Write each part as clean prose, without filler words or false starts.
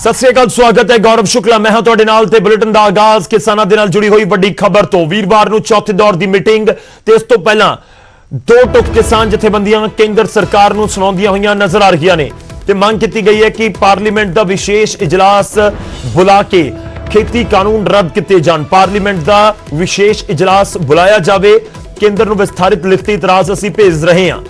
सत श्री अकाल, स्वागत है गौरव शुक्ला मैं हां तुहाडे नाल ते बुलेटिन दा आगाज किसानां दे नाल जुड़ी हुई वड्डी खबर तो। वीरवार नूं चौथे दौर दी मीटिंग ते इस तो पहलां दो टुक किसान जथेबंदियां केंद्र सरकार नूं सुणाउंदियां होईयां नजर आ रहीआं ने ते मंग कीती गई है कि पार्लीमेंट दा विशेष इजलास बुला के खेती कानून रद्द किए जाण। पार्लीमेंट दा विशेष इजलास बुलाया जावे। केंद्र नूं विस्तारित लिखती इतराज असीं भेज रहे हां।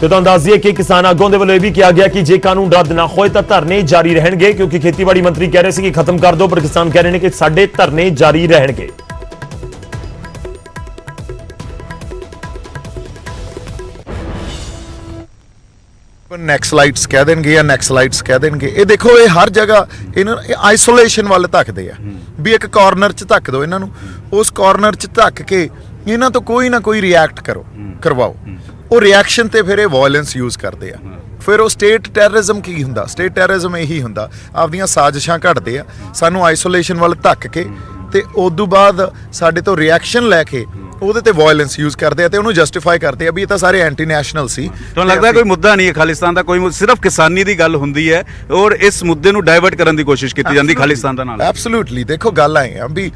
तो दस दिए कि किसान आगों के वालों यह भी कहा गया कि जे कानून रद्द ना होए तो धरने जारी रहेंगे, क्योंकि खेतीबाड़ी मंत्री कह रहे थे कि खत्म कर दो, पर किसान कह रहे हैं कि साडे धरने जारी रहेंगे। नैक्सलाइट्स कह देंगे या नैक्सलाइट्स कह देंगे। ये देखो ये हर जगह इन्होंने आइसोलेशन वाल धकते हैं भी एक कॉर्नर च धक दो इन्हों, उस कॉर्नर च धक के इन्हों तो कोई ना कोई रिएक्ट करवाओ। वो रिएक्शन ते फिर वायलेंस यूज़ करते हैं। फिर वो स्टेट टैररिज्म की हुंदा, स्टेट टैररिज्म यही हुंदा आपदियां साजिशां घड़ते हैं, सानू आइसोलेशन वाल धक के ते उदों बाद साडे तो रिएक्शन लैके ਉਹਦੇ ਤੇ ਵਾਇਲੈਂਸ ਯੂਜ਼ ਕਰਦੇ ਆ ਤੇ ਉਹਨੂੰ ਜਸਟੀਫਾਈ ਕਰਦੇ ਆ ਵੀ ਇਹ ਤਾਂ ਸਾਰੇ ਐਂਟੀ ਨੈਸ਼ਨਲ ਸੀ। ਤੁਹਾਨੂੰ ਲੱਗਦਾ ਕੋਈ ਮੁੱਦਾ ਨਹੀਂ ਹੈ ਖਾਲਿਸਤਾਨ ਦਾ, ਕੋਈ ਸਿਰਫ ਕਿਸਾਨੀ ਦੀ ਗੱਲ ਹੁੰਦੀ ਹੈ ਔਰ ਇਸ ਮੁੱਦੇ ਨੂੰ ਡਾਇਵਰਟ ਕਰਨ ਦੀ ਕੋਸ਼ਿਸ਼ ਕੀਤੀ ਜਾਂਦੀ ਖਾਲਿਸਤਾਨ ਦਾ ਨਾਲ? ਐਬਸੋਲੂਟਲੀ। ਦੇਖੋ ਗੱਲ ਆਏ ਆ ਵੀ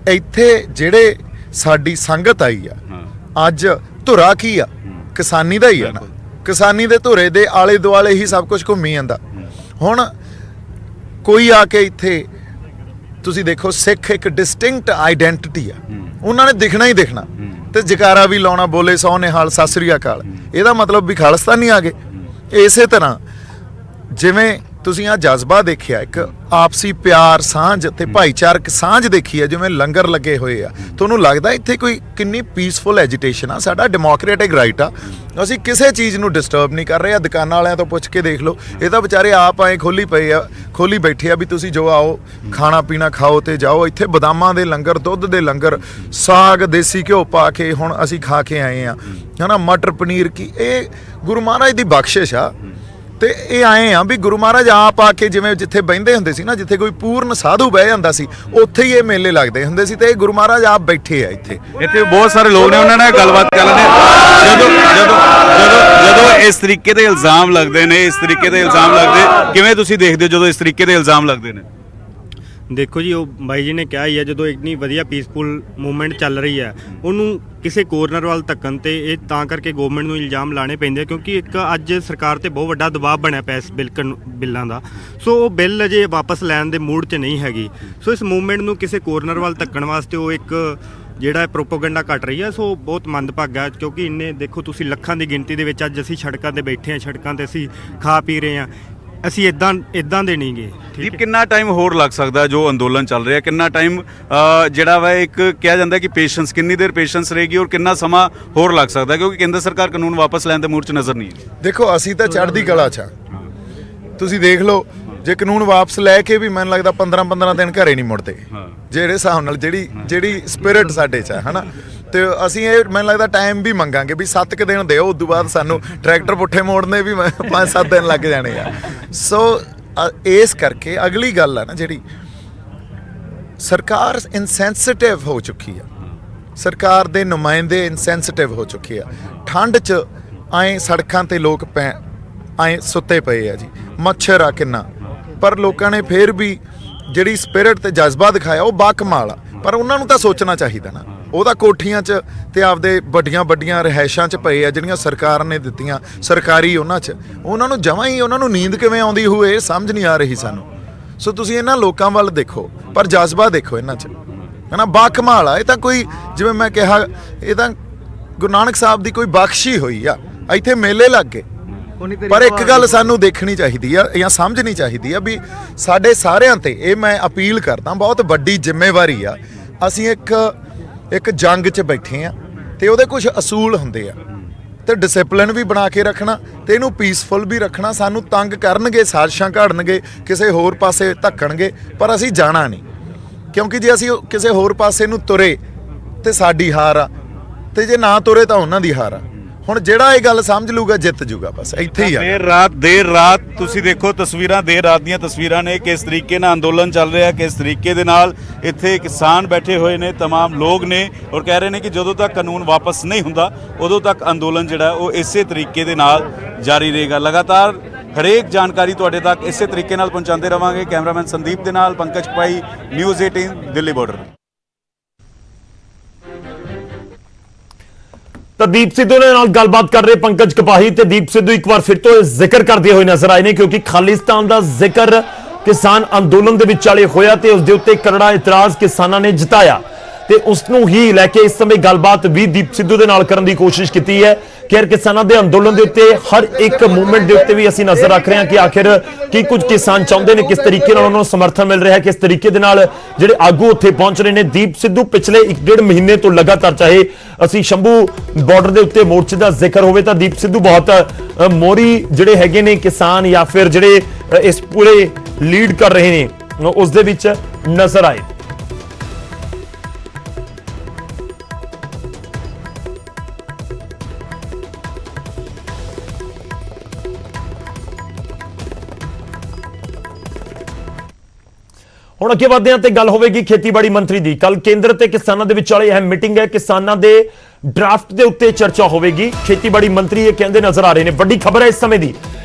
ਇੱਥੇ ਜਿਹੜੇ ਸਾਡੀ ਸੰਗਤ ਆਈ ਆ ਅੱਜ ਧੁਰਾ ਕੀ ਆ ਕਿਸਾਨੀ ਦਾ ਹੀ ਆ ਨਾ। ਕਿਸਾਨੀ ਦੇ ਧੁਰੇ ਦੇ ਆਲੇ ਦੁਆਲੇ ਹੀ ਸਭ ਕੁਝ ਘੁੰਮੀ ਜਾਂਦਾ। ਹੁਣ ਕੋਈ ਆ ਕੇ ਇੱਥੇ ਤੁਸੀਂ ਦੇਖੋ ਸਿੱਖ ਇੱਕ ਡਿਸਟਿੰਕਟ ਆਈਡੈਂਟੀਟੀ ਆ, ਉਹਨਾਂ ਨੇ ਦਿਖਣਾ ਹੀ ਦਿਖਣਾ ਤੇ ਜਕਾਰਾ ਵੀ ਲਾਉਣਾ, ਬੋਲੇ ਸੌ ਨਿਹਾਲ ਸਤਿ ਸ੍ਰੀ ਅਕਾਲ। ਇਹਦਾ ਮਤਲਬ ਵੀ ਖਾਲਿਸਤਾਨੀ ਆ ਗਏ। ਇਸੇ ਤਰ੍ਹਾਂ ਜਿਵੇਂ ਤੁਸੀਂ ਆ ਜਜ਼ਬਾ ਦੇਖਿਆ, ਇੱਕ ਆਪਸੀ ਪਿਆਰ ਸਾਂਝ ਤੇ ਭਾਈਚਾਰਕ ਸਾਂਝ ਦੇਖੀ ਹੈ, ਜਿਵੇਂ ਲੰਗਰ ਲੱਗੇ ਹੋਏ ਆ, ਤੁਹਾਨੂੰ ਲੱਗਦਾ ਇੱਥੇ ਕੋਈ ਕਿੰਨੀ ਪੀਸਫੁਲ ਐਜੀਟੇਸ਼ਨ ਆ। ਸਾਡਾ ਡੈਮੋਕ੍ਰੈਟਿਕ ਰਾਈਟ ਆ, ਅਸੀਂ ਕਿਸੇ ਚੀਜ਼ ਨੂੰ ਡਿਸਟਰਬ ਨਹੀਂ ਕਰ ਰਹੇ ਆ। ਦੁਕਾਨਾਂ ਵਾਲਿਆਂ ਤੋਂ ਪੁੱਛ ਕੇ ਦੇਖ ਲਓ, ਇਹ ਤਾਂ ਵਿਚਾਰੇ ਆਪ ਆਏ ਖੋਲੀ ਬੈਠੇ ਆ ਵੀ ਤੁਸੀਂ ਜੋ ਆਓ ਖਾਣਾ ਪੀਣਾ ਖਾਓ ਤੇ ਜਾਓ। ਇੱਥੇ ਬਦਾਮਾਂ ਦੇ ਲੰਗਰ, ਦੁੱਧ ਦੇ ਲੰਗਰ, ਸਾਗ ਦੇਸੀ ਘਿਓ ਪਾ ਕੇ ਹੁਣ ਅਸੀਂ ਖਾ ਕੇ ਆਏ ਆ, ਹਨਾ, ਮਟਰ ਪਨੀਰ ਕੀ। ਇਹ ਗੁਰੂ ਮਹਾਰਾਜ ਦੀ ਬਖਸ਼ਿਸ਼ ਆ। ਤੇ ਇਹ ਆਏ ਆ ਵੀ ਗੁਰੂ ਮਹਾਰਾਜ ਆਪ ਆ ਕੇ ਜਿਵੇਂ ਜਿੱਥੇ ਬਹਿੰਦੇ ਹੁੰਦੇ ਸੀ ਨਾ, ਜਿੱਥੇ ਕੋਈ ਪੂਰਨ ਸਾਧੂ ਬਹਿ ਜਾਂਦਾ ਸੀ, ਉੱਥੇ ਹੀ ਇਹ ਮੇਲੇ ਲੱਗਦੇ ਹੁੰਦੇ ਸੀ। ਤੇ ਇਹ ਗੁਰੂ ਮਹਾਰਾਜ ਆਪ ਬੈਠੇ ਆ ਇੱਥੇ ਬਹੁਤ ਸਾਰੇ ਲੋਕ ਨੇ, ਉਹਨਾਂ ਨਾਲ ਗੱਲਬਾਤ ਕਰ ਲੈਂਦੇ। ਜਦੋਂ ਇਸ ਤਰੀਕੇ ਦੇ ਇਲਜ਼ਾਮ ਲੱਗਦੇ ਨੇ, ਕਿਵੇਂ ਤੁਸੀਂ ਦੇਖਦੇ ਹੋ ਜਦੋਂ ਇਸ ਤਰੀਕੇ ਦੇ ਇਲਜ਼ਾਮ ਲੱਗਦੇ ਨੇ? देखो जी, वो बाई जी ने कहा ही है, जो इन्नी वधिया पीसफुल मूवमेंट चल रही है, उन्होंने किसी कोरनर वाल धक्कन ते ये तां करके गवर्नमेंट नूं इल्जाम लाने पैंदे, क्योंकि एक अज सरकार ते बहुत वड्डा दबाव बनया पिया इस बिल्लां दा। सो वो बिल अजे वापस लैण दे मूड च नहीं हैगी। सो इस मूवमेंट नूं किसी कोरनर वाल धक्कण वास्ते वो एक ਜਿਹੜਾ ਪ੍ਰੋਪੇਗੈਂਡਾ ਘਟ ਰਹੀ ਹੈ। ਸੋ ਬਹੁਤ ਮੰਦਭਾਗਾ, ਕਿਉਂਕਿ ਇੰਨੇ ਦੇਖੋ ਤੁਸੀਂ ਲੱਖਾਂ ਦੀ ਗਿਣਤੀ ਦੇ ਵਿੱਚ ਅੱਜ ਅਸੀਂ ਸੜਕਾਂ ਤੇ ਬੈਠੇ ਹਾਂ, ਸੜਕਾਂ ਤੇ ਅਸੀਂ ਖਾ ਪੀ ਰਹੇ ਹਾਂ। ਅਸੀਂ ਇਦਾਂ ਦੇ ਨਹੀਂ ਗਏ। ਦੀਪ, ਕਿੰਨਾ ਟਾਈਮ ਹੋਰ ਲੱਗ ਸਕਦਾ ਜੋ ਅੰਦੋਲਨ ਚੱਲ ਰਿਹਾ? ਕਿੰਨਾ ਟਾਈਮ ਜਿਹੜਾ ਵਾ ਇੱਕ ਕਿਹਾ ਜਾਂਦਾ ਕਿ ਪੇਸ਼ੈਂਸ, ਕਿੰਨੀ ਦੇਰ ਪੇਸ਼ੈਂਸ ਰਹੇਗੀ ਔਰ ਕਿੰਨਾ ਸਮਾਂ ਹੋਰ ਲੱਗ ਸਕਦਾ, ਕਿਉਂਕਿ ਕੇਂਦਰ ਸਰਕਾਰ ਕਾਨੂੰਨ ਵਾਪਸ ਲੈਣ ਦੇ ਮੂਡ 'ਚ ਨਜ਼ਰ ਨਹੀਂ ਹੈ। ਦੇਖੋ ਅਸੀਂ ਤਾਂ ਚੜ੍ਹਦੀ ਕਲਾ 'ਚ ਆ। ਤੁਸੀਂ ਦੇਖ ਲਓ, ਜੇ ਕਾਨੂੰਨ ਵਾਪਸ ਲੈ ਕੇ ਵੀ ਮੈਨੂੰ ਲੱਗਦਾ 15 ਦਿਨ ਘਰੇ ਨਹੀਂ ਮੁੜਦੇ, ਜਿਹੜੇ ਹਿਸਾਬ ਨਾਲ ਜਿਹੜੀ ਸਪਿਰਿਟ ਸਾਡੇ 'ਚ ਹੈ, ਹਨਾ। ਤੇ ਅਸੀਂ ਇਹ ਮੈਨੂੰ ਲੱਗਦਾ ਟਾਈਮ ਵੀ ਮੰਗਾਂਗੇ ਵੀ 7 ਕੁ ਦਿਨ ਦਿਓ, ਉਦੋਂ ਬਾਅਦ ਸਾਨੂੰ ਟਰੈਕਟਰ ਪੁੱਠੇ ਮੋੜਨੇ ਵੀ 5-7 ਦਿਨ ਲੱਗ ਜਾਣੇ ਆ। ਸੋ ਇਸ ਕਰਕੇ ਅਗਲੀ ਗੱਲ ਆ ਨਾ, ਜਿਹੜੀ ਸਰਕਾਰ ਇਨਸੈਂਸਿਟਿਵ ਹੋ ਚੁੱਕੀ ਆ, ਸਰਕਾਰ ਦੇ ਨੁਮਾਇੰਦੇ ਇਨਸੈਂਸਿਟਿਵ ਹੋ ਚੁੱਕੇ ਆ। ਠੰਡ 'ਚ ਆਏ ਸੜਕਾਂ ਤੇ ਲੋਕ ਆਏ ਸੁੱਤੇ ਪਏ ਆ ਜੀ, ਮੱਛਰ ਆ ਕਿੰਨਾ, ਪਰ ਲੋਕਾਂ ਨੇ ਫਿਰ ਵੀ ਜਿਹੜੀ ਸਪਿਰਿਟ ਤੇ ਜਜ਼ਬਾ ਦਿਖਾਇਆ ਉਹ ਬਾਕਮਾਲ ਆ। ਪਰ ਉਹਨਾਂ ਨੂੰ ਤਾਂ ਸੋਚਣਾ ਚਾਹੀਦਾ ਨਾ, ਉਹ ਤਾਂ ਕੋਠੀਆਂ 'ਚ ਤੇ ਆਪਦੇ ਵੱਡੀਆਂ ਰਿਹਾਇਸ਼ਾਂ 'ਚ ਪਏ ਆ ਜਿਹੜੀਆਂ ਸਰਕਾਰ ਨੇ ਦਿੱਤੀਆਂ ਸਰਕਾਰੀ, ਉਹਨਾਂ 'ਚ ਉਹਨਾਂ ਨੂੰ ਜਮਾਂ ਹੀ ਉਹਨਾਂ ਨੂੰ ਨੀਂਦ ਕਿਵੇਂ ਆਉਂਦੀ ਹੋਏ ਇਹ ਸਮਝ ਨਹੀਂ ਆ ਰਹੀ ਸਾਨੂੰ। ਸੋ ਤੁਸੀਂ ਇਹਨਾਂ ਲੋਕਾਂ ਵੱਲ ਦੇਖੋ, ਪਰ ਜਜ਼ਬਾ ਦੇਖੋ ਇਹਨਾਂ 'ਚ, ਹੈ ਨਾ, ਬਾਕਮਾਲ ਆ। ਇਹ ਤਾਂ ਕੋਈ, ਜਿਵੇਂ ਮੈਂ ਕਿਹਾ, ਇਹ ਤਾਂ ਗੁਰੂ ਨਾਨਕ ਸਾਹਿਬ ਦੀ ਕੋਈ ਬਖਸ਼ੀ ਹੋਈ ਆ। ਇੱਥੇ ਮੇਲੇ ਲੱਗ ਗਏ, ਪਰ ਇੱਕ ਗੱਲ ਸਾਨੂੰ ਦੇਖਣੀ ਚਾਹੀਦੀ ਆ ਜਾਂ ਸਮਝਣੀ ਚਾਹੀਦੀ ਆ ਵੀ ਸਾਡੇ ਸਾਰਿਆਂ ਤੇ, ਇਹ ਮੈਂ ਅਪੀਲ ਕਰਦਾ, ਬਹੁਤ ਵੱਡੀ ਜ਼ਿੰਮੇਵਾਰੀ ਆ। ਅਸੀਂ ਇੱਕ ਜੰਗ 'ਚ ਬੈਠੇ ਆ ਤੇ ਉਹਦੇ ਕੁਝ ਅਸੂਲ ਹੁੰਦੇ ਆ ਤੇ ਡਿਸਪਲਿਨ ਵੀ ਬਣਾ ਕੇ ਰੱਖਣਾ ਤੇ ਇਹਨੂੰ ਪੀਸਫੁਲ ਵੀ ਰੱਖਣਾ। ਸਾਨੂੰ ਤੰਗ ਕਰਨਗੇ, ਸਾਜ਼ਿਸ਼ਾਂ ਘੜਨਗੇ, ਕਿਸੇ ਹੋਰ ਪਾਸੇ ਧੱਕਣਗੇ, ਪਰ ਅਸੀਂ ਜਾਣਾ ਨਹੀਂ, ਕਿਉਂਕਿ ਜੇ ਅਸੀਂ ਕਿਸੇ ਹੋਰ ਪਾਸੇ ਨੂੰ ਤੁਰੇ ਤੇ ਸਾਡੀ ਹਾਰ ਆ, ਤੇ ਜੇ ਨਾ ਤੁਰੇ ਤਾਂ ਉਹਨਾਂ ਦੀ ਹਾਰ ਆ। ਹੁਣ ਜਿਹੜਾ ਇਹ ਗੱਲ ਸਮਝ ਲੂਗਾ ਜਿੱਤ ਜੂਗਾ, ਬਸ ਇੱਥੇ ਹੀ ਆ। ਦੇਰ ਰਾਤ ਤੁਸੀਂ ਦੇਖੋ ਤਸਵੀਰਾਂ, ਦੇਰ ਰਾਤ ਦੀਆਂ ਤਸਵੀਰਾਂ ਨੇ, ਕਿਸ ਤਰੀਕੇ ਨਾਲ ਅੰਦੋਲਨ ਚੱਲ ਰਿਹਾ, ਕਿਸ ਤਰੀਕੇ ਦੇ ਨਾਲ ਇੱਥੇ ਕਿਸਾਨ ਬੈਠੇ ਹੋਏ ਨੇ, तमाम ਲੋਕ ਨੇ, ਔਰ ਕਹਿ ਰਹੇ ਨੇ ਕਿ ਜਦੋਂ ਤੱਕ ਕਾਨੂੰਨ ਵਾਪਸ ਨਹੀਂ ਹੁੰਦਾ ਉਦੋਂ ਤੱਕ ਅੰਦੋਲਨ ਜਿਹੜਾ ਉਹ ਇਸੇ ਤਰੀਕੇ ਦੇ ਨਾਲ ਜਾਰੀ ਰਹੇਗਾ। ਲਗਾਤਾਰ ਹਰੇਕ ਜਾਣਕਾਰੀ ਤੁਹਾਡੇ ਤੱਕ ਇਸੇ ਤਰੀਕੇ ਨਾਲ ਪਹੁੰਚਾਉਂਦੇ ਰਵਾਂਗੇ। ਕੈਮਰਾਮੈਨ ਸੰਦੀਪ ਦੇ ਨਾਲ ਪੰਕਜ ਕਪਾਈ, ਨਿਊਜ਼ 18 ਦਿੱਲੀ ਬਾਰਡਰ। ਤਾਂ ਦੀਪ ਸਿੱਧੂ ਦੇ ਨਾਲ ਗੱਲਬਾਤ ਕਰ ਰਹੇ ਪੰਕਜ ਕਪਾਹੀ ਤੇ ਦੀਪ ਸਿੱਧੂ ਇੱਕ ਵਾਰ ਫਿਰ ਤੋਂ ਇਹ ਜ਼ਿਕਰ ਕਰਦੇ ਹੋਏ ਨਜ਼ਰ ਆਏ ਨੇ, ਕਿਉਂਕਿ ਖਾਲਿਸਤਾਨ ਦਾ ਜ਼ਿਕਰ ਕਿਸਾਨ ਅੰਦੋਲਨ ਦੇ ਵਿਚਾਲੇ ਹੋਇਆ ਤੇ ਉਸ ਦੇ ਉੱਤੇ ਕਰੜਾ ਇਤਰਾਜ਼ ਕਿਸਾਨਾਂ ਨੇ ਜਤਾਇਆ ਤੇ ਉਸ ਨੂੰ ਹੀ ਲੈ ਕੇ ਇਸ ਸਮੇਂ ਗੱਲਬਾਤ ਵੀ ਦੀਪ ਸਿੱਧੂ ਦੇ ਨਾਲ ਕਰਨ ਦੀ ਕੋਸ਼ਿਸ਼ ਕੀਤੀ ਹੈ ਕਿ ਯਾਰ ਕਿਸਾਨਾਂ ਦੇ ਅੰਦੋਲਨ ਦੇ ਉੱਤੇ ਹਰ ਇੱਕ ਮੂਵਮੈਂਟ ਦੇ ਉੱਤੇ ਵੀ ਅਸੀਂ ਨਜ਼ਰ ਰੱਖ ਰਹੇ ਹਾਂ ਕਿ ਆਖਿਰ ਕੀ ਕੁਝ ਕਿਸਾਨ ਚਾਹੁੰਦੇ ਨੇ, ਕਿਸ ਤਰੀਕੇ ਨਾਲ ਉਹਨਾਂ ਨੂੰ ਸਮਰਥਨ ਮਿਲ ਰਿਹਾ ਹੈ, ਕਿਸ ਤਰੀਕੇ ਦੇ ਨਾਲ ਜਿਹੜੇ ਆਗੂ ਉੱਥੇ ਪਹੁੰਚ ਰਹੇ ਨੇ। ਦੀਪ ਸਿੱਧੂ ਪਿਛਲੇ 1.5 ਮਹੀਨੇ ਤੋਂ ਲਗਾਤਾਰ, ਚਾਹੇ ਅਸੀਂ ਸ਼ੰਭੂ ਬਾਰਡਰ ਦੇ ਉੱਤੇ ਮੋਰਚੇ ਦਾ ਜ਼ਿਕਰ ਹੋਵੇ ਤਾਂ ਦੀਪ ਸਿੱਧੂ ਬਹੁਤ ਮੋਰੀ ਜਿਹੜੇ ਹੈਗੇ ਨੇ ਕਿਸਾਨ ਜਾਂ ਫਿਰ ਜਿਹੜੇ ਇਸ ਪੂਰੇ ਲੀਡ ਕਰ ਰਹੇ ਨੇ ਉਸ ਦੇ ਵਿੱਚ ਨਜ਼ਰ ਆਏ। ਹੁਣ ਅੱਗੇ ਵਧਦੇ ਹਾਂ ਤੇ ਗੱਲ ਹੋਵੇਗੀ ਖੇਤੀਬਾੜੀ ਮੰਤਰੀ ਦੀ। ਕੱਲ ਕੇਂਦਰ ਤੇ ਕਿਸਾਨਾਂ ਦੇ ਵਿਚਾਲੇ ਅਹਿਮ ਮੀਟਿੰਗ ਹੈ। ਕਿਸਾਨਾਂ ਦੇ ਡਰਾਫਟ ਦੇ ਉੱਤੇ ਚਰਚਾ ਹੋਵੇਗੀ। ਖੇਤੀਬਾੜੀ ਮੰਤਰੀ ਇਹ ਕਹਿੰਦੇ ਨਜ਼ਰ ਆ ਰਹੇ ਨੇ। ਵੱਡੀ ਖਬਰ ਹੈ ਇਸ ਸਮੇਂ ਦੀ,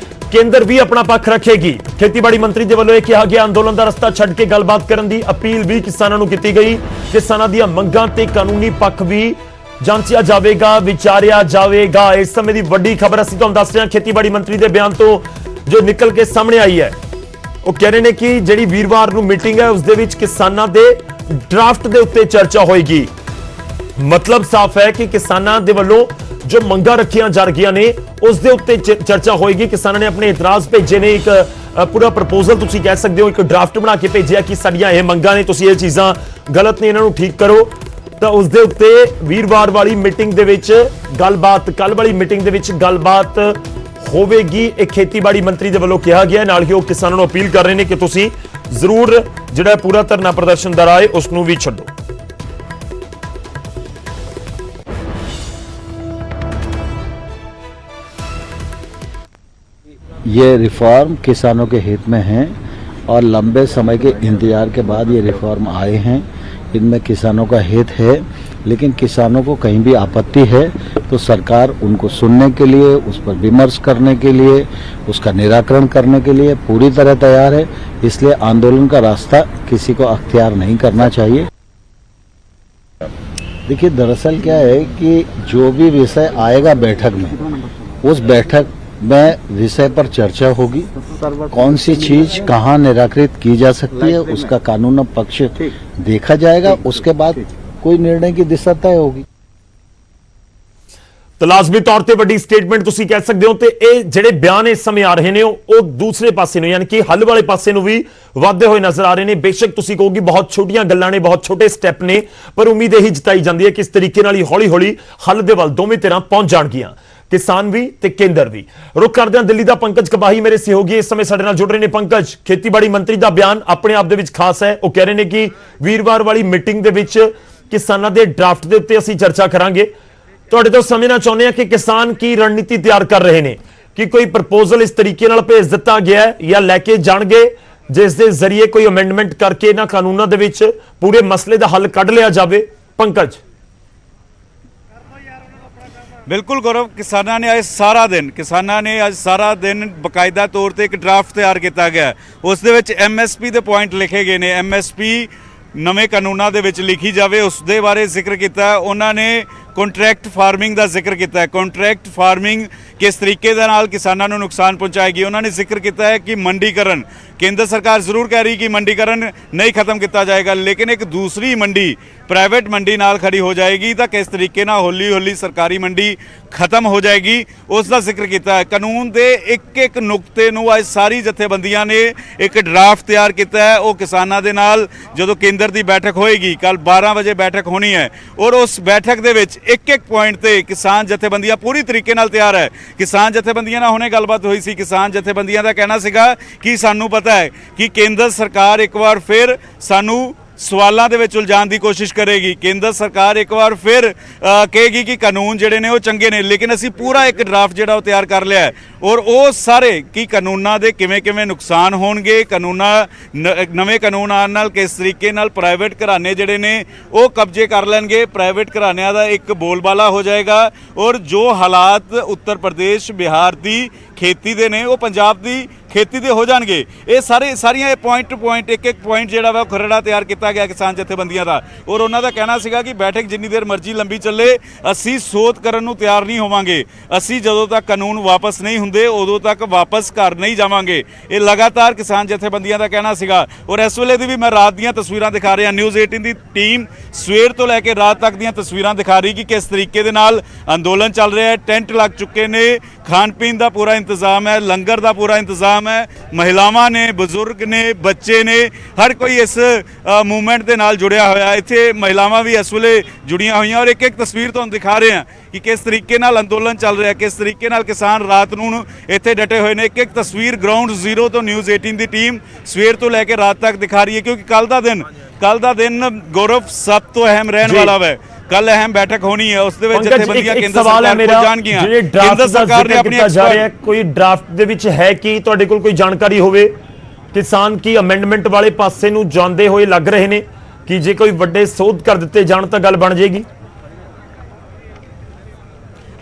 ਕੇਂਦਰ ਵੀ ਆਪਣਾ ਪੱਖ ਰੱਖੇਗੀ। ਖੇਤੀਬਾੜੀ ਮੰਤਰੀ ਦੇ ਵੱਲੋਂ ਇਹ ਕਿਹਾ ਗਿਆ ਅੰਦੋਲਨ ਦਾ ਰਸਤਾ ਛੱਡ ਕੇ ਗੱਲਬਾਤ ਕਰਨ ਦੀ ਅਪੀਲ ਵੀ ਕਿਸਾਨਾਂ ਨੂੰ ਕੀਤੀ ਗਈ। ਕਿਸਾਨਾਂ ਦੀਆਂ ਮੰਗਾਂ ਤੇ ਕਾਨੂੰਨੀ ਪੱਖ ਵੀ ਜਾਂਚਿਆ ਜਾਵੇਗਾ, ਵਿਚਾਰਿਆ ਜਾਵੇਗਾ। ਇਸ ਸਮੇਂ ਦੀ ਵੱਡੀ ਖਬਰ ਅਸੀਂ ਤੁਹਾਨੂੰ ਦੱਸ ਰਹੇ ਹਾਂ ਖੇਤੀਬਾੜੀ ਮੰਤਰੀ ਦੇ ਬਿਆਨ ਤੋਂ ਜੋ ਨਿਕਲ ਕੇ ਸਾਹਮਣੇ ਆਈ ਹੈ। ਉਹ ਕਹਿ ਰਹੇ ਨੇ ਕਿ ਜਿਹੜੀ ਵੀਰਵਾਰ ਨੂੰ ਮੀਟਿੰਗ ਹੈ ਉਸ ਦੇ ਵਿੱਚ ਕਿਸਾਨਾਂ ਦੇ ਡਰਾਫਟ ਦੇ ਉੱਤੇ ਚਰਚਾ ਹੋਏਗੀ। ਮਤਲਬ ਸਾਫ਼ ਹੈ ਕਿ ਕਿਸਾਨਾਂ ਦੇ ਵੱਲੋਂ ਜੋ ਮੰਗਾਂ ਰੱਖੀਆਂ ਜਾ ਰਹੀਆਂ ਨੇ ਉਸ ਦੇ ਉੱਤੇ ਚਰਚਾ ਹੋਏਗੀ। ਕਿਸਾਨਾਂ ਨੇ ਆਪਣੇ ਇਤਰਾਜ਼ ਭੇਜੇ ਨੇ, ਇੱਕ ਪੂਰਾ ਪ੍ਰਪੋਜ਼ਲ ਤੁਸੀਂ ਕਹਿ ਸਕਦੇ ਹੋ, ਇੱਕ ਡਰਾਫਟ ਬਣਾ ਕੇ ਭੇਜਿਆ ਕਿ ਸਾਡੀਆਂ ਇਹ ਮੰਗਾਂ ਨੇ, ਤੁਸੀਂ ਇਹ ਚੀਜ਼ਾਂ ਗਲਤ ਨੇ, ਇਹਨਾਂ ਨੂੰ ਠੀਕ ਕਰੋ। ਤਾਂ ਉਸ ਦੇ ਉੱਤੇ ਵੀਰਵਾਰ ਵਾਲੀ ਮੀਟਿੰਗ ਦੇ ਵਿੱਚ ਗੱਲਬਾਤ, ਕੱਲ ਵਾਲੀ ਮੀਟਿੰਗ ਦੇ ਵਿੱਚ ਗੱਲਬਾਤ ਹੋਵੇਗੀ। ਇਹ ਖੇਤੀਬਾੜੀ ਮੰਤਰੀ ਦੇ ਵੱਲੋਂ ਕਿਹਾ ਗਿਆ। ਨਾਲ ਹੀ ਉਹ ਕਿਸਾਨਾਂ ਨੂੰ ਅਪੀਲ ਕਰ ਰਹੇ ਨੇ ਕਿ ਤੁਸੀਂ ਜ਼ਰੂਰ ਜਿਹੜਾ ਪੂਰਾ ਧਰਨਾ ਪ੍ਰਦਰਸ਼ਨ ਦਾ ਰਾਏ ਉਸ ਨੂੰ ਵੀ ਛੱਡੋ। ये रिफॉर्म किसानों के हित में हैं और लंबे समय के इंतजार के बाद ये रिफॉर्म आए हैं। इनमें किसानों का हित है, लेकिन किसानों को कहीं भी आपत्ति है तो सरकार उनको सुनने के लिए, उस पर विमर्श करने के लिए, उसका निराकरण करने के लिए पूरी तरह तैयार है। इसलिए आंदोलन का रास्ता किसी को अख्तियार नहीं करना चाहिए। देखिए, दरअसल क्या है कि जो भी विषय आएगा बैठक में, उस बैठक में विषय पर चर्चा होगी। कौन सी चीज कहाँ निराकृत की जा सकती है उसका कानून पक्ष देखा जाएगा। उसके बाद कोई निर्णय की दिशा तय होगी। ਤਾਂ ਲਾਜ਼ਮੀ ਤੌਰ ਤੇ ਵੱਡੀ ਸਟੇਟਮੈਂਟ ਤੁਸੀਂ ਕਹਿ ਸਕਦੇ ਹੋ ਤੇ ਇਹ ਜਿਹੜੇ ਬਿਆਨ ਇਸ ਸਮੇਂ ਆ ਰਹੇ ਨੇ ਉਹ ਦੂਸਰੇ ਪਾਸੇ ਨੂੰ, ਯਾਨੀ ਕਿ ਹੱਲ ਵਾਲੇ ਪਾਸੇ ਨੂੰ ਵੀ ਵਧਦੇ ਹੋਏ ਨਜ਼ਰ ਆ ਰਹੇ ਨੇ। ਬੇਸ਼ੱਕ ਤੁਸੀਂ ਕਹੋਗੇ ਬਹੁਤ ਛੋਟੀਆਂ ਗੱਲਾਂ ਨੇ, ਬਹੁਤ ਛੋਟੇ ਸਟੈਪ ਨੇ, ਪਰ ਉਮੀਦ ਇਹੀ ਜਤਾਈ ਜਾਂਦੀ ਹੈ ਕਿ ਇਸ ਤਰੀਕੇ ਨਾਲ ਹੀ ਹੌਲੀ ਹੌਲੀ ਹੱਲ ਦੇ ਵੱਲ ਦੋਵੇਂ ਧਿਰਾਂ ਪਹੁੰਚ ਜਾਣਗੀਆਂ, ਕਿਸਾਨ ਵੀ ਤੇ ਕੇਂਦਰ ਵੀ। ਰੁਕ ਕਰਦੇ ਹਾਂ ਦਿੱਲੀ ਦਾ ਪੰਕਜ ਕਪਾਹੀ ਮੇਰੇ ਸਹਿਯੋਗੀ ਇਸ ਸਮੇਂ ਸਾਡੇ ਨਾਲ ਜੁੜ ਰਹੇ ਨੇ। ਪੰਕਜ, ਖੇਤੀਬਾੜੀ ਮੰਤਰੀ ਦਾ ਬਿਆਨ ਆਪਣੇ ਆਪ ਦੇ ਵਿੱਚ ਖਾਸ ਹੈ। ਉਹ ਕਹਿ ਰਹੇ ਨੇ ਕਿ ਵੀਰਵਾਰ ਵਾਲੀ ਮੀਟਿੰਗ ਦੇ ਵਿੱਚ ਕਿਸਾਨਾਂ ਦੇ ਡਰਾਫਟ ਦੇ ਉੱਤੇ ਅਸੀਂ ਚਰਚਾ ਕਰਾਂਗੇ। ਤੁਹਾਡੇ ਤੋਂ ਸਮਝਣਾ ਚਾਹੁੰਦੇ ਹਾਂ ਕਿ ਕਿਸਾਨ ਕੀ ਰਣਨੀਤੀ ਤਿਆਰ ਕਰ ਰਹੇ ਨੇ, ਕਿ ਕੋਈ ਪ੍ਰਪੋਜ਼ਲ ਇਸ ਤਰੀਕੇ ਨਾਲ ਭੇਜ ਦਿੱਤਾ ਗਿਆ ਹੈ ਜਾਂ ਲੈ ਕੇ ਜਾਣਗੇ ਜਿਸ ਦੇ ਜ਼ਰੀਏ ਕੋਈ ਅਮੈਂਡਮੈਂਟ ਕਰਕੇ ਇਹਨਾਂ ਕਾਨੂੰਨਾਂ ਦੇ ਵਿੱਚ ਪੂਰੇ ਮਸਲੇ ਦਾ ਹੱਲ ਕੱਢ ਲਿਆ ਜਾਵੇ। ਪੰਕਜ, ਬਿਲਕੁਲ ਗੌਰਵ, ਕਿਸਾਨਾਂ ਨੇ ਅੱਜ ਸਾਰਾ ਦਿਨ ਬਕਾਇਦਾ ਤੌਰ ਤੇ ਇੱਕ ਡਰਾਫਟ ਤਿਆਰ ਕੀਤਾ ਗਿਆ। ਉਸ ਦੇ ਵਿੱਚ MSP ਦੇ ਪੁਆਇੰਟ ਲਿਖੇ ਗਏ ਨੇ। MSP ਨਵੇਂ ਕਾਨੂੰਨਾਂ ਦੇ ਵਿੱਚ ਲਿਖੀ ਜਾਵੇ, ਉਸ ਦੇ ਬਾਰੇ ਜ਼ਿਕਰ ਕੀਤਾ। ਉਹਨਾਂ ਨੇ ਕੰਟਰੈਕਟ ਫਾਰਮਿੰਗ ਦਾ ਜ਼ਿਕਰ ਕੀਤਾ ਹੈ। ਕੰਟਰੈਕਟ ਫਾਰਮਿੰਗ ਕਿਸ ਤਰੀਕੇ ਦੇ ਨਾਲ ਕਿਸਾਨਾਂ ਨੂੰ ਨੁਕਸਾਨ ਪਹੁੰਚਾਏਗੀ। ਉਹਨਾਂ ਨੇ ਜ਼ਿਕਰ ਕੀਤਾ ਹੈ ਕਿ ਮੰਡੀਕਰਨ, ਕੇਂਦਰ ਸਰਕਾਰ ਜ਼ਰੂਰ ਕਹਿ ਰਹੀ ਕਿ ਮੰਡੀਕਰਨ ਨਹੀਂ ਖਤਮ ਕੀਤਾ ਜਾਏਗਾ, ਲੇਕਿਨ ਇੱਕ ਦੂਸਰੀ ਮੰਡੀ, ਪ੍ਰਾਈਵੇਟ ਮੰਡੀ ਨਾਲ ਖੜੀ ਹੋ ਜਾਏਗੀ ਤਾਂ ਕਿਸ ਤਰੀਕੇ ਨਾਲ ਹੌਲੀ ਹੌਲੀ ਸਰਕਾਰੀ ਮੰਡੀ ਖਤਮ ਹੋ ਜਾਏਗੀ, ਉਸ ਦਾ ਜ਼ਿਕਰ ਕੀਤਾ ਹੈ। ਕਾਨੂੰਨ ਦੇ ਇੱਕ ਇੱਕ ਨੁਕਤੇ ਨੂੰ ਅੱਜ ਸਾਰੀ ਜਥੇਬੰਦੀਆਂ ਨੇ ਇੱਕ ਡਰਾਫਟ ਤਿਆਰ ਕੀਤਾ ਹੈ। ਉਹ ਕਿਸਾਨਾਂ ਦੇ ਨਾਲ ਜਦੋਂ ਕੇਂਦਰ ਦੀ ਬੈਠਕ ਹੋਏਗੀ, ਕੱਲ 12 ਵਜੇ ਬੈਠਕ ਹੋਣੀ ਹੈ, ਔਰ ਉਸ ਬੈਠਕ ਦੇ ਵਿੱਚ ਇੱਕ ਇੱਕ ਪੁਆਇੰਟ ਤੇ ਕਿਸਾਨ ਜਥੇਬੰਦੀਆਂ ਪੂਰੀ ਤਰੀਕੇ ਨਾਲ ਤਿਆਰ ਹੈ। ਕਿਸਾਨ ਜਥੇਬੰਦੀਆਂ ਨਾਲ ਹੁਣੇ ਗੱਲਬਾਤ ਹੋਈ ਸੀ। ਕਿਸਾਨ ਜਥੇਬੰਦੀਆਂ ਦਾ ਕਹਿਣਾ ਸੀਗਾ ਕਿ ਸਾਨੂੰ ਪਤਾ ਹੈ ਕਿ ਕੇਂਦਰ ਸਰਕਾਰ ਇੱਕ ਵਾਰ ਫਿਰ ਸਾਨੂੰ ਸਵਾਲਾਂ ਦੇ ਵਿੱਚ ਉਲਝਾਉਣ ਦੀ ਕੋਸ਼ਿਸ਼ ਕਰੇਗੀ। ਕੇਂਦਰ ਸਰਕਾਰ ਇੱਕ ਵਾਰ ਫਿਰ ਕਹੇਗੀ ਕਿ ਕਾਨੂੰਨ ਜਿਹੜੇ ਨੇ ਉਹ ਚੰਗੇ ਨੇ, ਲੇਕਿਨ ਅਸੀਂ ਪੂਰਾ ਇੱਕ ਡਰਾਫਟ ਜਿਹੜਾ ਉਹ ਤਿਆਰ ਕਰ ਲਿਆ ਹੈ ਔਰ ਉਹ ਸਾਰੇ ਕੀ ਕਾਨੂੰਨਾਂ ਦੇ ਕਿਵੇਂ ਨੁਕਸਾਨ ਹੋਣਗੇ, ਨਵੇਂ ਕਾਨੂੰਨ ਆਉਣ ਨਾਲ ਕਿਸ ਤਰੀਕੇ ਨਾਲ ਪ੍ਰਾਈਵੇਟ ਘਰਾਣੇ ਜਿਹੜੇ ਨੇ ਉਹ ਕਬਜ਼ੇ ਕਰ ਲੈਣਗੇ, ਪ੍ਰਾਈਵੇਟ ਘਰਾਣਿਆਂ ਦਾ ਇੱਕ ਬੋਲਬਾਲਾ ਹੋ ਜਾਏਗਾ ਔਰ ਜੋ ਹਾਲਾਤ ਉੱਤਰ ਪ੍ਰਦੇਸ਼ ਬਿਹਾਰ ਦੀ ਖੇਤੀ ਦੇ ਨੇ ਉਹ ਪੰਜਾਬ ਦੀ ਖੇਤੀ ਦੇ ਹੋ ਜਾਣਗੇ। ਇਹ ਸਾਰੀਆਂ ਇਹ ਪੁਆਇੰਟ ਟੂ ਪੁਆਇੰਟ ਇੱਕ ਪੁਆਇੰਟ ਜਿਹੜਾ ਵਾ ਖਰੜਾ ਤਿਆਰ ਕੀਤਾ ਗਿਆ ਕਿਸਾਨ ਜਥੇਬੰਦੀਆਂ ਦਾ ਔਰ ਉਹਨਾਂ ਦਾ ਕਹਿਣਾ ਸੀਗਾ ਕਿ ਬੈਠਕ ਜਿੰਨੀ ਦੇਰ ਮਰਜ਼ੀ ਲੰਬੀ ਚੱਲੇ ਅਸੀਂ ਸੋਧ ਕਰਨ ਨੂੰ ਤਿਆਰ ਨਹੀਂ ਹੋਵਾਂਗੇ, ਅਸੀਂ ਜਦੋਂ ਤੱਕ ਕਾਨੂੰਨ ਵਾਪਸ ਨਹੀਂ ਹੁੰਦੇ ਉਦੋਂ ਤੱਕ ਵਾਪਸ ਘਰ ਨਹੀਂ ਜਾਵਾਂਗੇ। ਇਹ ਲਗਾਤਾਰ ਕਿਸਾਨ ਜਥੇਬੰਦੀਆਂ ਦਾ ਕਹਿਣਾ ਸੀਗਾ ਔਰ ਇਸ ਵੇਲੇ ਦੀ ਵੀ ਮੈਂ ਰਾਤ ਦੀਆਂ ਤਸਵੀਰਾਂ ਦਿਖਾ ਰਿਹਾ, ਨਿਊਜ਼ 18 ਦੀ ਟੀਮ ਸਵੇਰ ਤੋਂ ਲੈ ਕੇ ਰਾਤ ਤੱਕ ਦੀਆਂ ਤਸਵੀਰਾਂ ਦਿਖਾ ਰਹੀ ਕਿ ਕਿਸ ਤਰੀਕੇ ਦੇ ਨਾਲ ਅੰਦੋਲਨ ਚੱਲ ਰਿਹਾ ਹੈ। ਟੈਂਟ ਲੱਗ ਚੁੱਕੇ ਨੇ, ਖਾਣ ਪੀਣ ਦਾ ਪੂਰਾ ਇੰਤਜ਼ਾਮ ਹੈ, ਲੰਗਰ ਦਾ ਪੂਰਾ ਇੰਤਜ਼ਾਮ ਹੈ, ਮਹਿਲਾਵਾਂ ਨੇ, ਬਜ਼ੁਰਗ ਨੇ, ਬੱਚੇ ਨੇ, ਹਰ ਕੋਈ ਇਸ ਮੂਵਮੈਂਟ ਦੇ ਨਾਲ ਜੁੜਿਆ ਹੋਇਆ। ਇੱਥੇ ਮਹਿਲਾਵਾਂ ਵੀ ਇਸ ਵੇਲੇ ਜੁੜੀਆਂ ਹੋਈਆਂ ਔਰ ਇੱਕ ਤਸਵੀਰ ਤੁਹਾਨੂੰ ਦਿਖਾ ਰਹੇ ਹਾਂ ਕਿ ਕਿਸ ਤਰੀਕੇ ਨਾਲ ਅੰਦੋਲਨ ਚੱਲ ਰਿਹਾ, ਕਿਸ ਤਰੀਕੇ ਨਾਲ ਕਿਸਾਨ ਰਾਤ ਨੂੰ ਇੱਥੇ ਡਟੇ ਹੋਏ ਨੇ। ਇੱਕ ਤਸਵੀਰ ਗਰਾਊਂਡ ਜ਼ੀਰੋ ਤੋਂ ਨਿਊਜ਼ 18 ਦੀ ਟੀਮ ਸਵੇਰ ਤੋਂ ਲੈ ਕੇ ਰਾਤ ਤੱਕ ਦਿਖਾ ਰਹੀ ਹੈ ਕਿਉਂਕਿ ਕੱਲ ਦਾ ਦਿਨ ਗੌਰਵ ਸਭ ਤੋਂ ਅਹਿਮ ਰਹਿਣ ਵਾਲਾ ਹੈ। ਕੱਲ ਅਹਿਮ ਬੈਠਕ ਹੋਣੀ ਹੈ, ਉਸ ਦੇ ਵਿੱਚ ਜਥੇਬੰਦੀਆਂ ਕੇਂਦਰ ਸਰਕਾਰ ਕੋਲ ਜਾਣਗੀਆਂ। ਕੇਂਦਰ ਸਰਕਾਰ ਨੇ ਆਪਣੀ ਕੋਈ ਡਰਾਫਟ ਦੇ ਵਿੱਚ ਹੈ ਕਿ ਤੁਹਾਡੇ ਕੋਲ ਕੋਈ ਜਾਣਕਾਰੀ ਹੋਵੇ? ਕਿਸਾਨ ਕੀ ਅਮੈਂਡਮੈਂਟ ਵਾਲੇ ਪਾਸੇ ਨੂੰ ਜਾਂਦੇ ਹੋਏ ਲੱਗ ਰਹੇ ਨੇ ਕਿ ਜੇ ਕੋਈ ਵੱਡੇ ਸੋਧ ਕਰ ਦਿੱਤੇ ਜਾਣ ਤਾਂ ਗੱਲ ਬਣ ਜਾਏਗੀ?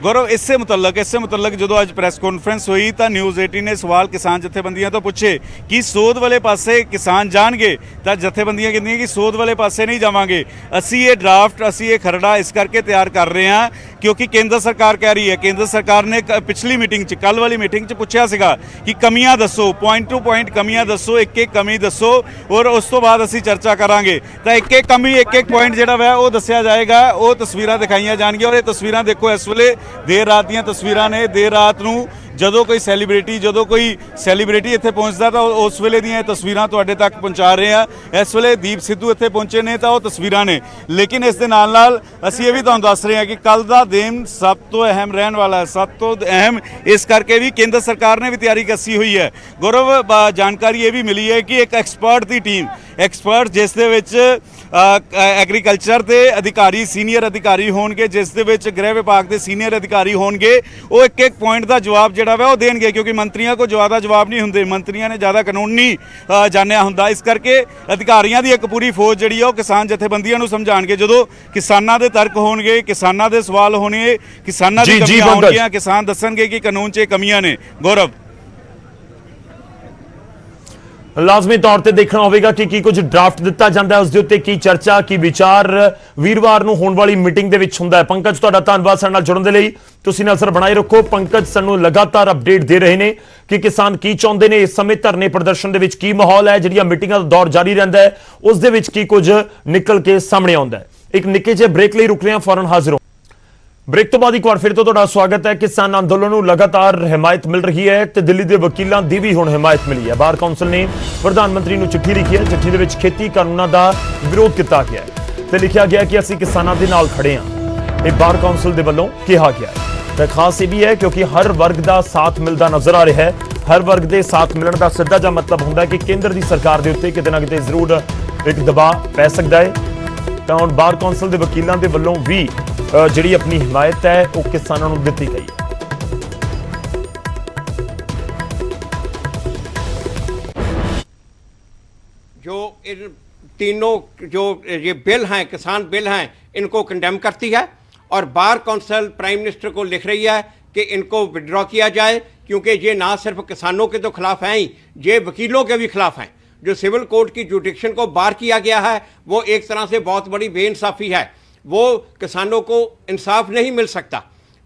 ਗੌਰਵ ਇਸੇ ਮੁਤਲਕ ਜਦੋਂ ਅੱਜ ਪ੍ਰੈਸ ਕਾਨਫਰੰਸ ਹੋਈ ਤਾਂ ਨਿਊਜ਼ 18 ਨੇ ਸਵਾਲ ਕਿਸਾਨ ਜਥੇਬੰਦੀਆਂ ਤੋਂ ਪੁੱਛੇ ਕਿ ਸੋਧ ਵਾਲੇ ਪਾਸੇ ਕਿਸਾਨ ਜਾਣਗੇ ਤਾਂ ਜਥੇਬੰਦੀਆਂ ਕਹਿੰਦੀਆਂ ਕਿ ਸੋਧ ਵਾਲੇ ਪਾਸੇ ਨਹੀਂ ਜਾਵਾਂਗੇ। ਅਸੀਂ ਇਹ ਡਰਾਫਟ, ਅਸੀਂ ਇਹ ਖਰੜਾ ਇਸ ਕਰਕੇ ਤਿਆਰ ਕਰ ਰਹੇ ਹਾਂ ਕਿਉਂਕਿ ਕੇਂਦਰ ਸਰਕਾਰ ਕਹਿ ਰਹੀ ਹੈ। ਕੇਂਦਰ ਸਰਕਾਰ ਨੇ ਪਿਛਲੀ ਮੀਟਿੰਗ 'ਚ, ਕੱਲ ਵਾਲੀ ਮੀਟਿੰਗ 'ਚ ਪੁੱਛਿਆ ਸੀਗਾ ਕਿ ਕਮੀਆਂ ਦੱਸੋ, ਪੁਆਇੰਟ ਟੂ ਪੁਆਇੰਟ ਕਮੀਆਂ ਦੱਸੋ, ਇੱਕ ਕਮੀ ਦੱਸੋ ਔਰ ਉਸ ਤੋਂ ਬਾਅਦ ਅਸੀਂ ਚਰਚਾ ਕਰਾਂਗੇ। ਤਾਂ ਇੱਕ ਕਮੀ, ਇੱਕ ਪੁਆਇੰਟ ਜਿਹੜਾ ਵਾ ਉਹ ਦੱਸਿਆ ਜਾਏਗਾ, ਉਹ ਤਸਵੀਰਾਂ ਦਿਖਾਈਆਂ ਜਾਣਗੀਆਂ ਔਰ ਇਹ ਤਸਵੀਰਾਂ ਦੇਖੋ ਇਸ ਵੇਲੇ ਦੇਰ ਰਾਤ ਦੀਆਂ ਤਸਵੀਰਾਂ ਨੇ। ਦੇਰ ਰਾਤ ਨੂੰ ਜਦੋਂ ਕੋਈ ਸੈਲੀਬ੍ਰਿਟੀ ਇੱਥੇ ਪਹੁੰਚਦਾ ਤਾਂ ਉਸ ਵੇਲੇ ਦੀਆਂ ਇਹ ਤਸਵੀਰਾਂ ਤੁਹਾਡੇ ਤੱਕ ਪਹੁੰਚਾ ਰਹੇ ਆ। ਇਸ ਵੇਲੇ ਦੀਪ ਸਿੱਧੂ ਇੱਥੇ ਪਹੁੰਚੇ ਨੇ ਤਾਂ ਉਹ ਤਸਵੀਰਾਂ ਨੇ, ਲੇਕਿਨ ਇਸ ਦੇ ਨਾਲ ਅਸੀਂ ਇਹ ਵੀ ਤੁਹਾਨੂੰ ਦੱਸ ਰਹੇ ਹਾਂ ਕਿ ਕੱਲ ਦਾ ਦਿਨ ਸਭ ਤੋਂ ਅਹਿਮ ਰਹਿਣ ਵਾਲਾ ਹੈ, ਸਭ ਤੋਂ ਅਹਿਮ ਇਸ ਕਰਕੇ ਵੀ ਕੇਂਦਰ ਸਰਕਾਰ ਨੇ ਵੀ ਤਿਆਰੀ ਕੱਸੀ ਹੋਈ ਹੈ। ਗੌਰਵ, ਜਾਣਕਾਰੀ ਇਹ ਵੀ ਮਿਲੀ ਹੈ ਕਿ ਇੱਕ ਐਕਸਪਰਟ ਦੀ ਟੀਮ, ਜਿਸ ਦੇ ਵਿੱਚ ਐਗਰੀਕਲਚਰ ਦੇ ਅਧਿਕਾਰੀ, ਸੀਨੀਅਰ ਅਧਿਕਾਰੀ ਹੋਣਗੇ, ਜਿਸ ਦੇ ਵਿੱਚ ਗ੍ਰਹਿ ਵਿਭਾਗ ਦੇ ਸੀਨੀਅਰ ਅਧਿਕਾਰੀ ਹੋਣਗੇ, ਉਹ ਇੱਕ ਪੁਆਇੰਟ ਦਾ ਜਵਾਬ ਜਿਹੜਾ ਵਾ ਉਹ ਦੇਣਗੇ ਕਿਉਂਕਿ ਮੰਤਰੀਆਂ ਕੋਲ ਜ਼ਿਆਦਾ ਜਵਾਬ ਨਹੀਂ ਹੁੰਦੇ, ਮੰਤਰੀਆਂ ਨੇ ਜ਼ਿਆਦਾ ਕਾਨੂੰਨ ਨਹੀਂ ਜਾਣਿਆ ਹੁੰਦਾ। ਇਸ ਕਰਕੇ ਅਧਿਕਾਰੀਆਂ ਦੀ ਇੱਕ ਪੂਰੀ ਫੌਜ ਜਿਹੜੀ ਆ ਉਹ ਕਿਸਾਨ ਜਥੇਬੰਦੀਆਂ ਨੂੰ ਸਮਝਾਣਗੇ। ਜਦੋਂ ਕਿਸਾਨਾਂ ਦੇ ਤਰਕ ਹੋਣਗੇ, ਕਿਸਾਨਾਂ ਦੇ ਸਵਾਲ ਹੋਣਗੇ, ਕਿਸਾਨਾਂ ਦੀ ਕਮੀਆਂ ਹੋਣਗੀਆਂ, ਕਿਸਾਨ ਦੱਸਣਗੇ ਕਿ ਕਾਨੂੰਨ 'ਚ ਕਮੀਆਂ ਨੇ। ਗੌਰਵ, ਲਾਜ਼ਮੀ ਤੌਰ ਤੇ ਦੇਖਣਾ ਹੋਵੇਗਾ ਕਿ ਕੀ ਕੁਝ ਡਰਾਫਟ ਦਿੱਤਾ ਜਾਂਦਾ ਹੈ, ਉਸ ਦੇ ਉੱਤੇ ਕੀ ਚਰਚਾ, ਕੀ ਵਿਚਾਰ ਵੀਰਵਾਰ ਨੂੰ ਹੋਣ ਵਾਲੀ ਮੀਟਿੰਗ ਦੇ ਵਿੱਚ ਹੁੰਦਾ ਹੈ। ਪੰਕਜ, ਤੁਹਾਡਾ ਧੰਨਵਾਦ ਸਾਡੇ ਨਾਲ ਜੁੜਨ ਦੇ ਲਈ। ਤੁਸੀਂ ਨਜ਼ਰ ਬਣਾਏ ਰੱਖੋ। ਪੰਕਜ ਸਾਨੂੰ ਲਗਾਤਾਰ ਅਪਡੇਟ ਦੇ ਰਹੇ ਨੇ ਕਿ ਕਿਸਾਨ ਕੀ ਚਾਹੁੰਦੇ ਨੇ, ਇਸ ਸਮੇਂ ਧਰਨੇ ਪ੍ਰਦਰਸ਼ਨ ਦੇ ਵਿੱਚ ਕੀ ਮਾਹੌਲ ਹੈ, ਜਿਹੜੀਆਂ ਮੀਟਿੰਗਾਂ ਦਾ ਦੌਰ ਜਾਰੀ ਰਹਿੰਦਾ ਹੈ ਉਸ ਦੇ ਵਿੱਚ ਕੀ ਕੁਝ ਨਿਕਲ ਕੇ ਸਾਹਮਣੇ ਆਉਂਦਾ ਹੈ। ਇੱਕ ਨਿੱਕੇ ਜਿਹੇ ਬ੍ਰੇਕ ਲਈ ਰੁਕ ਰਹੇ ਹਾਂ, ਫੌਰਨ ਹਾਜ਼ਰ। ਬ੍ਰੇਕ ਤੋਂ ਬਾਅਦ ਇੱਕ ਵਾਰ ਫਿਰ ਤੋਂ ਤੁਹਾਡਾ ਸਵਾਗਤ ਹੈ। ਕਿਸਾਨ ਅੰਦੋਲਨ ਨੂੰ ਲਗਾਤਾਰ ਹਮਾਇਤ ਮਿਲ ਰਹੀ ਹੈ ਤੇ ਦਿੱਲੀ ਦੇ ਵਕੀਲਾਂ ਦੀ ਵੀ ਹੁਣ ਹਮਾਇਤ ਮਿਲੀ ਹੈ। ਬਾਰ ਕੌਂਸਲ ਨੇ ਪ੍ਰਧਾਨ ਮੰਤਰੀ ਨੂੰ ਚਿੱਠੀ ਲਿਖੀ ਹੈ। ਚਿੱਠੀ ਦੇ ਵਿੱਚ ਖੇਤੀ ਕਾਨੂੰਨਾਂ ਦਾ ਵਿਰੋਧ ਕੀਤਾ ਗਿਆ ਹੈ ਤੇ ਲਿਖਿਆ ਗਿਆ ਕਿ ਅਸੀਂ ਕਿਸਾਨਾਂ ਦੇ ਨਾਲ ਖੜੇ ਹਾਂ। ਇਹ ਬਾਰ ਕੌਂਸਲ ਦੇ ਵੱਲੋਂ ਕਿਹਾ ਗਿਆ ਹੈ ਤੇ ਖਾਸ ਇਹ ਵੀ ਹੈ ਕਿਉਂਕਿ ਹਰ ਵਰਗ ਦਾ ਸਾਥ ਮਿਲਦਾ ਨਜ਼ਰ ਆ ਰਿਹਾ ਹੈ। ਹਰ ਵਰਗ ਦੇ ਸਾਥ ਮਿਲਣ ਦਾ ਸਿੱਧਾ ਜਿਹਾ ਮਤਲਬ ਹੁੰਦਾ ਹੈ ਕਿ ਕੇਂਦਰ ਦੀ ਸਰਕਾਰ ਦੇ ਉੱਤੇ ਕਿਤੇ ਨਾ ਕਿਤੇ ਜ਼ਰੂਰ ਇੱਕ ਦਬਾਅ ਪੈ ਸਕਦਾ ਹੈ। ਤਾਂ ਹੁਣ ਬਾਰ ਕੌਂਸਲ ਦੇ ਵਕੀਲਾਂ ਦੇ ਵੱਲੋਂ ਵੀ ਜਿਹੜੀ ਆਪਣੀ ਹਮਾਇਤ ਹੈ ਉਹ ਕਿਸਾਨਾਂ ਨੂੰ ਦਿੱਤੀ ਗਈ ਹੈ। जो इन तीनों जो ये बिल हैं, किसान बिल हैं, इनको कंडेम करती है और बार कौंसिल प्राइम मिनिस्टर को लिख रही है कि इनको विड्रॉ किया जाए क्योंकि ये ना सिर्फ किसानों के तो खिलाफ हैं ही, ये वकीलों के भी खिलाफ हैं। जो सिविल कोर्ट की जुडिक्शन को बार किया गया है वो एक तरह से बहुत बड़ी बेइंसाफ़ी है। वो किसानों को इंसाफ नहीं मिल सकता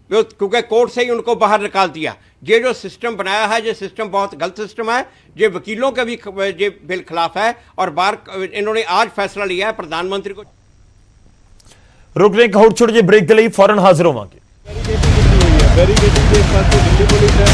क्योंकि कोर्ट से ही उनको बाहर निकाल दिया। ये जो सिस्टम बनाया है, ये सिस्टम बहुत गलत सिस्टम है। ये वकीलों के भी ये बिल खिलाफ है और बार इन्होंने आज फैसला लिया है प्रधानमंत्री को। रुक रहे एक छोटे ਜਿਹੇ ਬ੍ਰੇਕ ਦੇ ਲਈ ਫੌਰਨ ਹਾਜ਼ਰ ਹੋਵਾਂਗੇ। बैरिकेडिंग के पास दिल्ली पुलिस है।